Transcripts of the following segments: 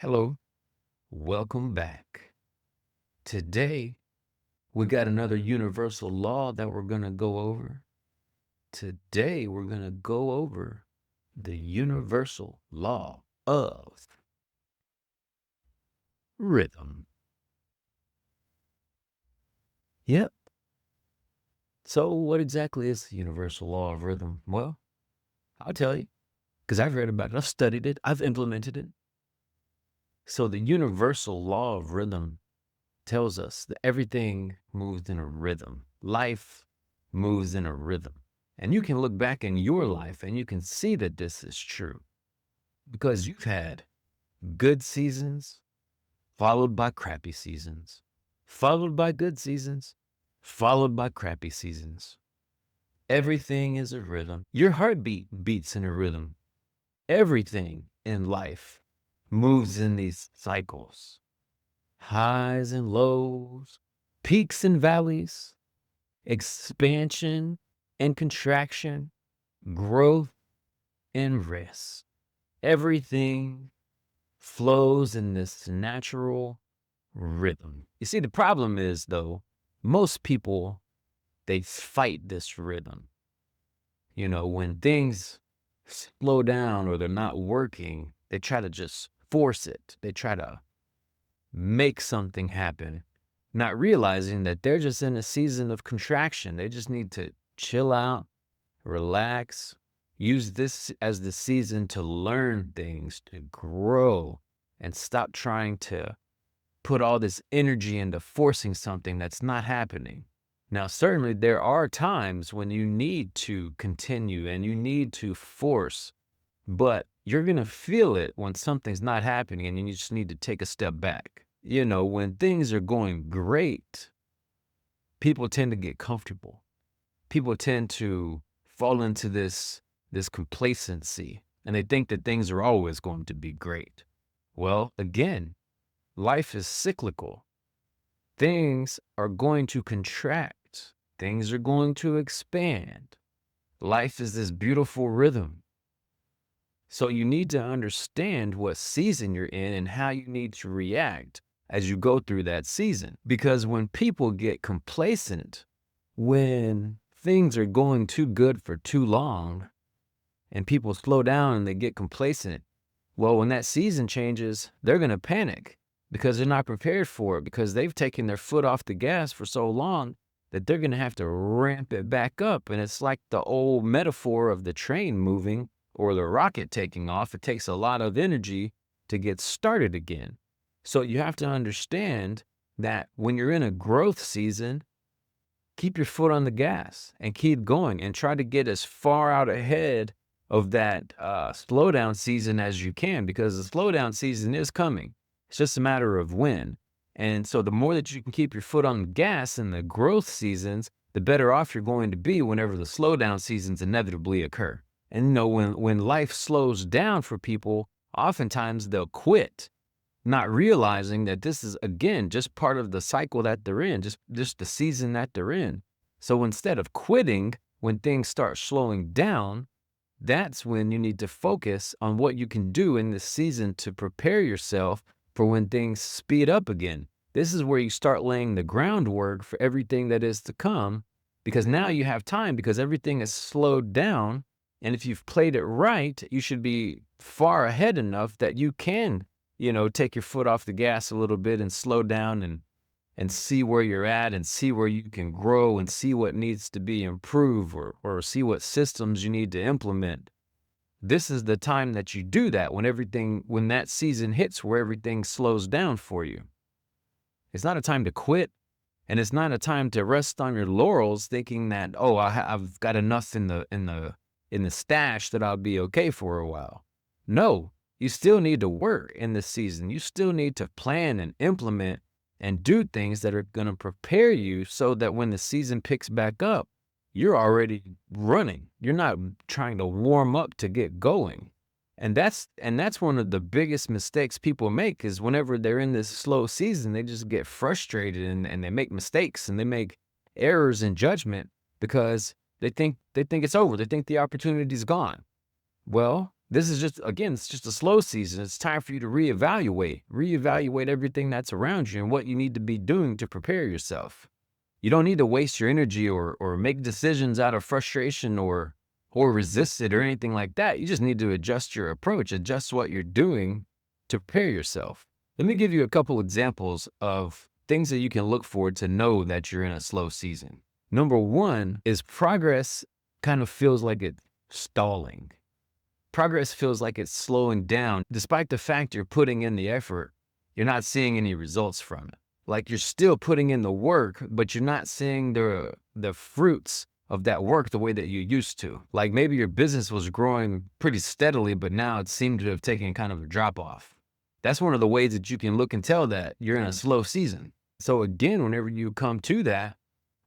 Hello, welcome back. Today, we got another universal law that we're going to go over. Today, we're going to go over the universal law of rhythm. Yep. So, what exactly is the universal law of rhythm? Well, I'll tell you because I've read about it, I've studied it, I've implemented it. So, the universal law of rhythm tells us that everything moves in a rhythm. Life moves in a rhythm. And you can look back in your life and you can see that this is true because you've had good seasons followed by crappy seasons, followed by good seasons, followed by crappy seasons. Everything is a rhythm. Your heartbeat beats in a rhythm. Everything in life moves in these cycles, highs and lows, peaks and valleys, expansion and contraction, growth and rest. Everything flows in this natural rhythm. You see, the problem is, though, most people, they fight this rhythm. When things slow down or they're not working, they try to just force it. They try to make something happen, not realizing that they're just in a season of contraction. They just need to chill out, relax, use this as the season to learn things, to grow, and stop trying to put all this energy into forcing something that's not happening. Now, certainly there are times when you need to continue and you need to force, but you're going to feel it when something's not happening and you just need to take a step back. When things are going great, people tend to get comfortable. People tend to fall into this complacency and they think that things are always going to be great. Well, again, life is cyclical. Things are going to contract. Things are going to expand. Life is this beautiful rhythm. So you need to understand what season you're in and how you need to react as you go through that season. Because when people get complacent, when things are going too good for too long and people slow down and they get complacent, well, when that season changes, they're going to panic because they're not prepared for it because they've taken their foot off the gas for so long that they're going to have to ramp it back up. And it's like the old metaphor of the train moving or the rocket taking off. It takes a lot of energy to get started again. So you have to understand that when you're in a growth season, keep your foot on the gas and keep going and try to get as far out ahead of that slowdown season as you can, because the slowdown season is coming. It's just a matter of when. And so the more that you can keep your foot on the gas in the growth seasons, the better off you're going to be whenever the slowdown seasons inevitably occur. And when life slows down for people, oftentimes they'll quit, not realizing that this is, again, just part of the cycle that they're in, just the season that they're in. So instead of quitting when things start slowing down, that's when you need to focus on what you can do in this season to prepare yourself for when things speed up again. This is where you start laying the groundwork for everything that is to come, because now you have time because everything is slowed down. And if you've played it right, you should be far ahead enough that you can, take your foot off the gas a little bit and slow down and see where you're at and see where you can grow and see what needs to be improved or see what systems you need to implement. This is the time that you do that when that season hits where everything slows down for you. It's not a time to quit, and it's not a time to rest on your laurels thinking that, oh, I've got enough in the stash that I'll be okay for a while. No, you still need to work in this season. You still need to plan and implement and do things that are going to prepare you so that when the season picks back up, you're already running. You're not trying to warm up to get going. And that's one of the biggest mistakes people make is whenever they're in this slow season, they just get frustrated and they make mistakes and they make errors in judgment because they think it's over. They think the opportunity's gone. Well, This is just, again, it's just a slow season. It's time for you to reevaluate everything that's around you and what you need to be doing to prepare yourself. You don't need to waste your energy or make decisions out of frustration or resist it or anything like that. You just need to adjust your approach, adjust what you're doing to prepare yourself. Let me give you a couple examples of things that you can look for to know that you're in a slow season. Number one is progress kind of feels like it's stalling. Progress feels like it's slowing down. Despite the fact you're putting in the effort, you're not seeing any results from it. Like, you're still putting in the work, but you're not seeing the fruits of that work the way that you used to. Like, maybe your business was growing pretty steadily, but now it seemed to have taken kind of a drop off. That's one of the ways that you can look and tell that you're in a slow season. So again, whenever you come to that,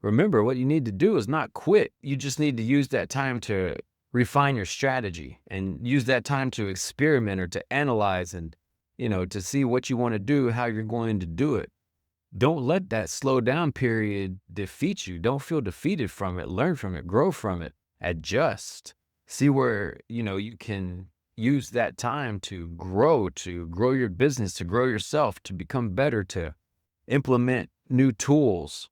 remember what you need to do is not quit. You just need to use that time to refine your strategy and use that time to experiment or to analyze and, to see what you want to do, how you're going to do it. Don't let that slow down period defeat you. Don't feel defeated from it. Learn from it, grow from it, adjust. See where, you can use that time to grow your business, to grow yourself, to become better, to implement new tools.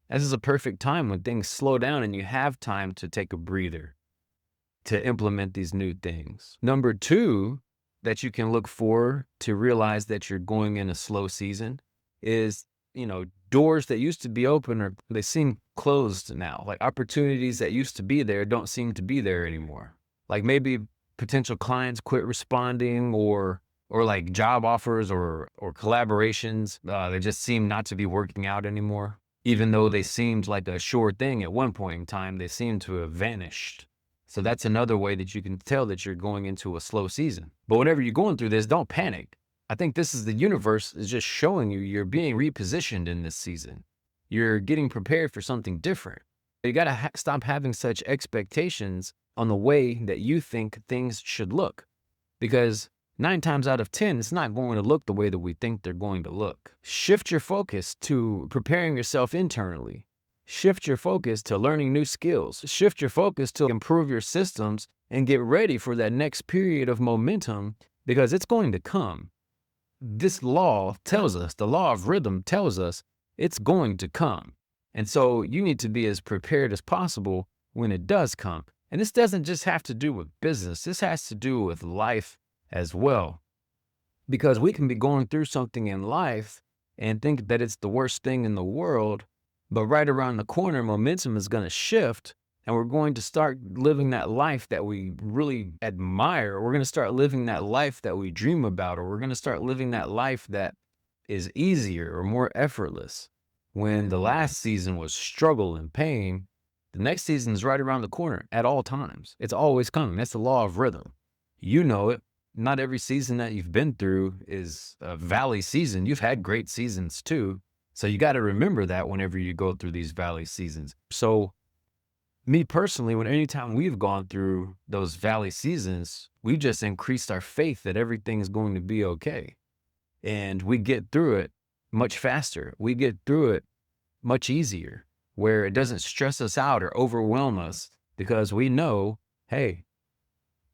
This is a perfect time when things slow down and you have time to take a breather, to implement these new things. Number two, that you can look for to realize that you're going in a slow season is, doors that used to be open they seem closed now. Like, opportunities that used to be there don't seem to be there anymore. Like, maybe potential clients quit responding or like job offers or collaborations, they just seem not to be working out anymore. Even though they seemed like a sure thing at one point in time, they seem to have vanished. So that's another way that you can tell that you're going into a slow season. But whenever you're going through this, don't panic. I think this is the universe is just showing you you're being repositioned in this season. You're getting prepared for something different. You got to stop having such expectations on the way that you think things should look, because 9 times out of 10, it's not going to look the way that we think they're going to look. Shift your focus to preparing yourself internally. Shift your focus to learning new skills. Shift your focus to improve your systems and get ready for that next period of momentum, because it's going to come. This law tells us, the law of rhythm tells us it's going to come. And so you need to be as prepared as possible when it does come. And this doesn't just have to do with business. This has to do with life as well. Because we can be going through something in life and think that it's the worst thing in the world, but right around the corner, momentum is going to shift and we're going to start living that life that we really admire. We're going to start living that life that we dream about, or we're going to start living that life that is easier or more effortless. When the last season was struggle and pain, the next season is right around the corner at all times. It's always coming. That's the law of rhythm. You know it. Not every season that you've been through is a valley season. You've had great seasons too. So you got to remember that whenever you go through these valley seasons. So me personally, anytime we've gone through those valley seasons, we've just increased our faith that everything's going to be okay. And we get through it much faster. We get through it much easier, where it doesn't stress us out or overwhelm us, because we know, hey,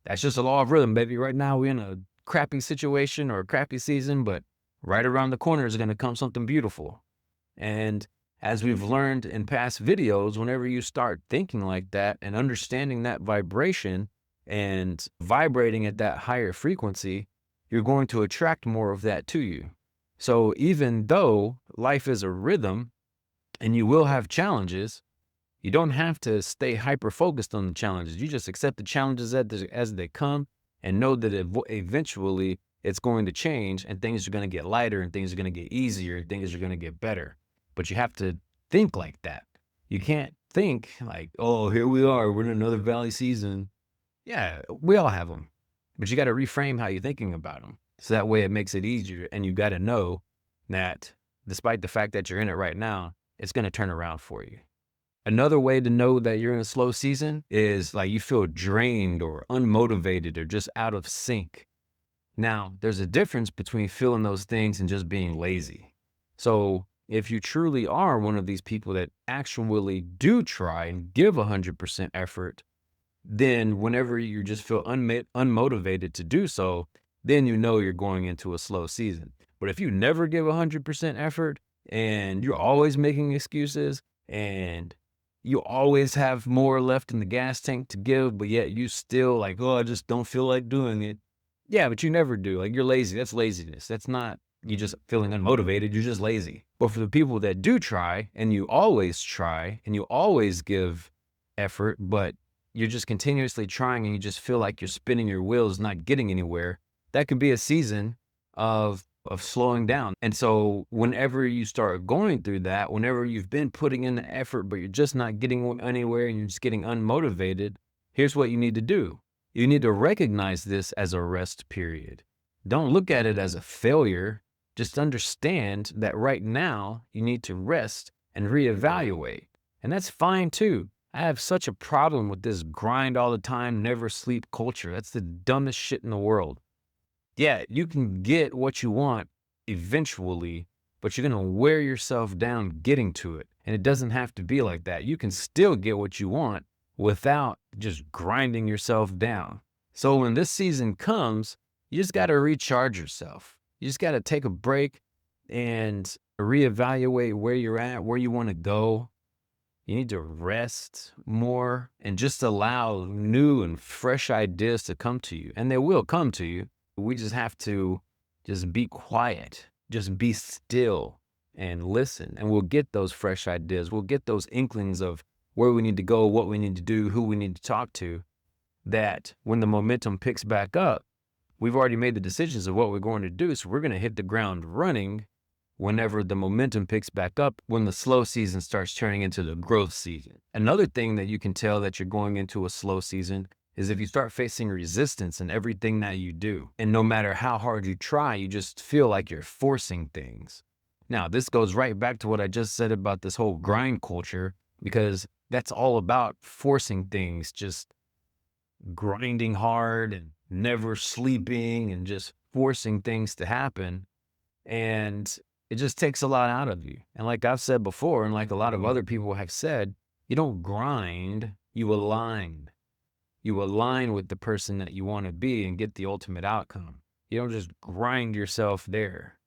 that's just a law of rhythm, baby. Right now we're in a crappy situation or a crappy season, but right around the corner is going to come something beautiful. And as we've learned in past videos, whenever you start thinking like that and understanding that vibration and vibrating at that higher frequency, you're going to attract more of that to you. So even though life is a rhythm and you will have challenges, you don't have to stay hyper-focused on the challenges. You just accept the challenges as they come and know that eventually it's going to change and things are going to get lighter and things are going to get easier and things are going to get better. But you have to think like that. You can't think like, oh, here we are, we're in another valley season. Yeah, we all have them. But you got to reframe how you're thinking about them. So that way it makes it easier. And you got to know that despite the fact that you're in it right now, it's going to turn around for you. Another way to know that you're in a slow season is like you feel drained or unmotivated or just out of sync. Now, there's a difference between feeling those things and just being lazy. So if you truly are one of these people that actually do try and give 100% effort, then whenever you just feel unmotivated to do so, then you know you're going into a slow season. But if you never give 100% effort and you're always making excuses and you always have more left in the gas tank to give, but yet you still like, oh, I just don't feel like doing it. Yeah, but you never do. Like, you're lazy. That's laziness. That's not you just feeling unmotivated. You're just lazy. But for the people that do try and you always give effort, but you're just continuously trying and you just feel like you're spinning your wheels, not getting anywhere, that could be a season of slowing down. And so whenever you start going through that, whenever you've been putting in the effort, but you're just not getting anywhere and you're just getting unmotivated, here's what you need to do. You need to recognize this as a rest period. Don't look at it as a failure. Just understand that right now you need to rest and reevaluate. And that's fine too. I have such a problem with this grind all the time, never sleep culture. That's the dumbest shit in the world. Yeah, you can get what you want eventually, but you're going to wear yourself down getting to it. And it doesn't have to be like that. You can still get what you want without just grinding yourself down. So when this season comes, you just got to recharge yourself. You just got to take a break and reevaluate where you're at, where you want to go. You need to rest more and just allow new and fresh ideas to come to you. And they will come to you. We just have to just be quiet, just be still and listen. And we'll get those fresh ideas. We'll get those inklings of where we need to go, what we need to do, who we need to talk to, that when the momentum picks back up, we've already made the decisions of what we're going to do. So we're going to hit the ground running whenever the momentum picks back up, when the slow season starts turning into the growth season. Another thing that you can tell that you're going into a slow season is if you start facing resistance in everything that you do. And no matter how hard you try, you just feel like you're forcing things. Now, this goes right back to what I just said about this whole grind culture, because that's all about forcing things, just grinding hard and never sleeping and just forcing things to happen. And it just takes a lot out of you. And like I've said before, and like a lot of other people have said, you don't grind, you align. You align with the person that you want to be and get the ultimate outcome. You don't just grind yourself there.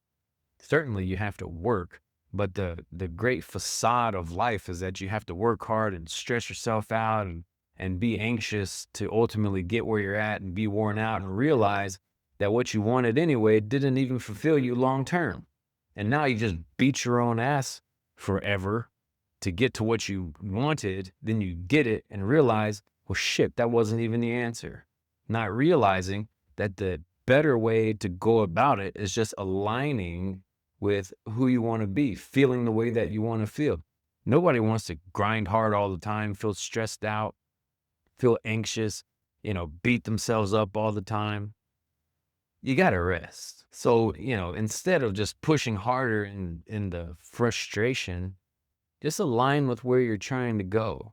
Certainly you have to work, but the great facade of life is that you have to work hard and stress yourself out and be anxious to ultimately get where you're at and be worn out and realize that what you wanted anyway didn't even fulfill you long term. And now you just beat your own ass forever to get to what you wanted. Then you get it and realize, well, shit, that wasn't even the answer. Not realizing that the better way to go about it is just aligning with who you want to be, feeling the way that you want to feel. Nobody wants to grind hard all the time, feel stressed out, feel anxious, beat themselves up all the time. You got to rest. So, instead of just pushing harder in the frustration, just align with where you're trying to go.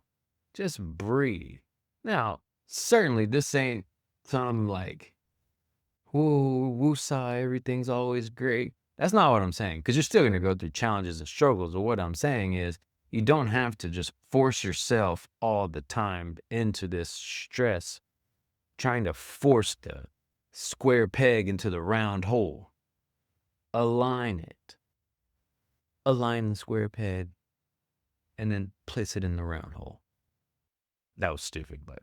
Just breathe. Now, certainly this ain't some like, woo, woosah, everything's always great. That's not what I'm saying, because you're still going to go through challenges and struggles. But what I'm saying is, you don't have to just force yourself all the time into this stress, trying to force the square peg into the round hole. Align it. Align the square peg and then place it in the round hole. That was stupid, but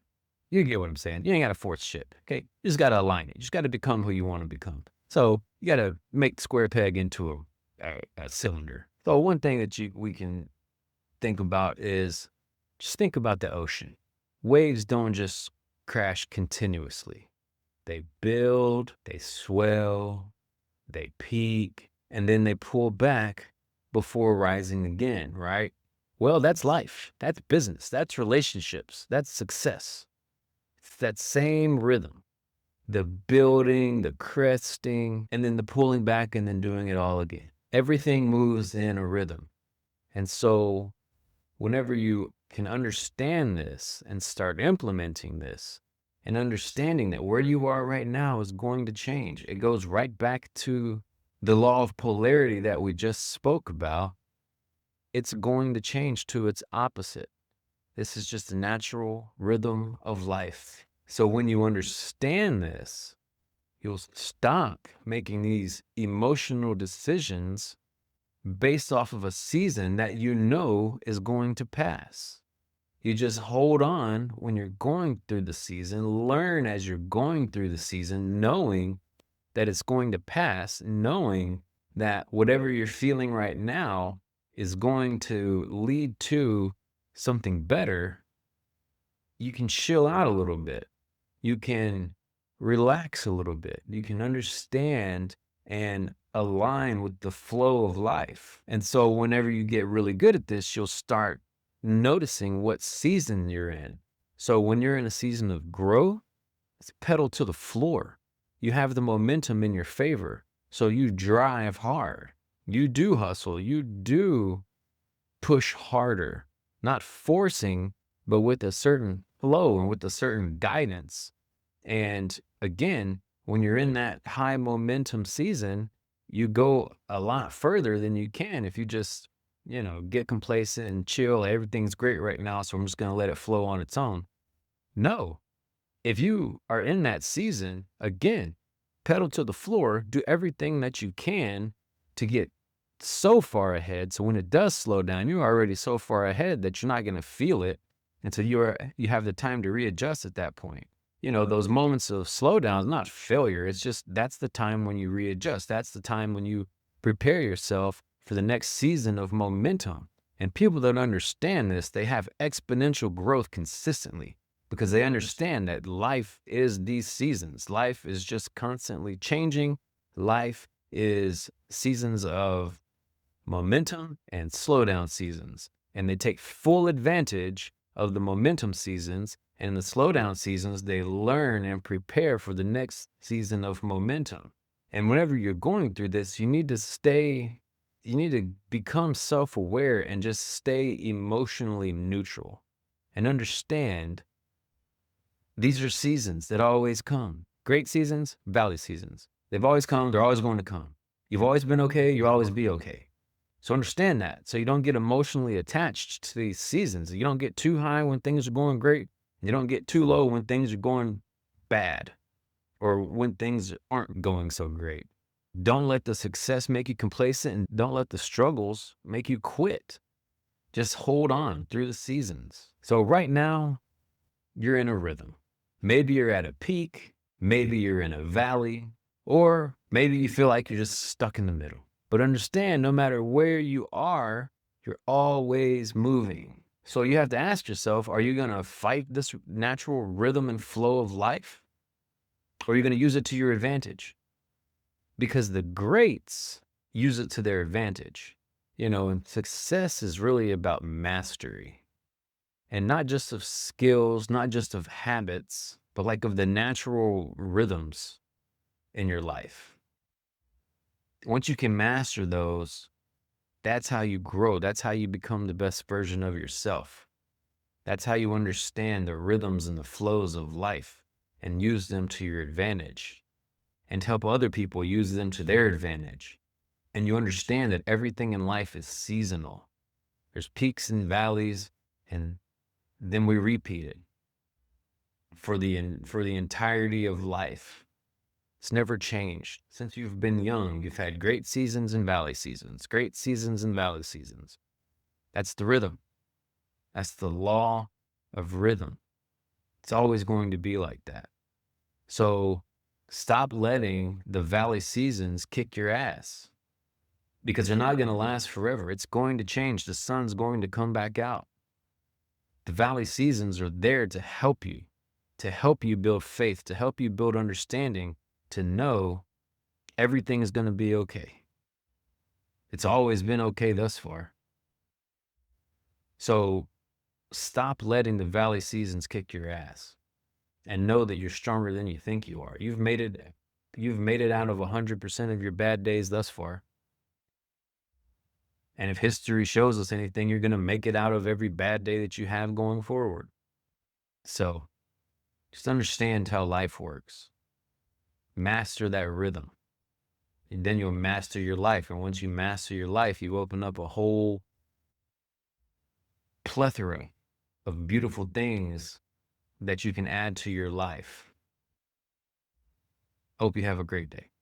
you get what I'm saying. You ain't got to force shit, okay? You just got to align it. You just got to become who you want to become. So you got to make the square peg into a cylinder. So one thing that we can think about is just think about the ocean. Waves don't just crash continuously. They build, they swell, they peak, and then they pull back before rising again, right? Well, that's life. That's business. That's relationships. That's success. It's that same rhythm. The building, the cresting, and then the pulling back and then doing it all again. Everything moves in a rhythm. And so whenever you can understand this and start implementing this and understanding that where you are right now is going to change, it goes right back to the law of polarity that we just spoke about. It's going to change to its opposite. This is just a natural rhythm of life. So when you understand this, you'll stop making these emotional decisions based off of a season that you know is going to pass. You just hold on when you're going through the season, learn as you're going through the season, knowing that it's going to pass, knowing that whatever you're feeling right now is going to lead to something better. You can chill out a little bit. You can relax a little bit. You can understand and align with the flow of life. And so whenever you get really good at this, you'll start noticing what season you're in. So when you're in a season of growth, it's pedal to the floor. You have the momentum in your favor. So you drive hard. You do hustle. You do push harder, not forcing, but with a certain flow and with a certain guidance. And again, when you're in that high momentum season, you go a lot further than you can if you just, get complacent and chill. Everything's great right now, so I'm just going to let it flow on its own. No. If you are in that season, again, pedal to the floor, do everything that you can to get so far ahead. So when it does slow down, you're already so far ahead that you're not going to feel it until you have the time to readjust at that point. Those moments of slowdown is not failure. It's just that's the time when you readjust. That's the time when you prepare yourself for the next season of momentum. And people that understand this, they have exponential growth consistently because they understand that life is these seasons. Life is just constantly changing. Life is seasons of momentum and slowdown seasons. And they take full advantage of the momentum seasons, and in the slowdown seasons, they learn and prepare for the next season of momentum. And whenever you're going through this, you need to become self-aware and just stay emotionally neutral and understand these are seasons that always come. Great seasons, valley seasons. They've always come, they're always going to come. You've always been okay, you'll always be okay. So understand that. So you don't get emotionally attached to these seasons. You don't get too high when things are going great. You don't get too low when things are going bad or when things aren't going so great. Don't let the success make you complacent, and don't let the struggles make you quit. Just hold on through the seasons. So right now, you're in a rhythm. Maybe you're at a peak, maybe you're in a valley, or maybe you feel like you're just stuck in the middle. But understand, no matter where you are, you're always moving. So you have to ask yourself, are you going to fight this natural rhythm and flow of life? Or are you going to use it to your advantage? Because the greats use it to their advantage. And success is really about mastery. And not just of skills, not just of habits, but like of the natural rhythms in your life. Once you can master those, that's how you grow. That's how you become the best version of yourself. That's how you understand the rhythms and the flows of life and use them to your advantage and help other people use them to their advantage. And you understand that everything in life is seasonal. There's peaks and valleys, and then we repeat it for the entirety of life. It's never changed. Since you've been young, you've had great seasons and valley seasons, great seasons and valley seasons. That's the rhythm. That's the law of rhythm. It's always going to be like that. So stop letting the valley seasons kick your ass, because they're not going to last forever. It's going to change. The sun's going to come back out. The valley seasons are there to help you build faith, to help you build understanding, to know everything is going to be okay. It's always been okay thus far. So stop letting the valley seasons kick your ass and know that you're stronger than you think you are. You've made it out of 100% of your bad days thus far. And if history shows us anything, you're going to make it out of every bad day that you have going forward. So just understand how life works. Master that rhythm. And then you'll master your life. And once you master your life, you open up a whole plethora of beautiful things that you can add to your life. Hope you have a great day.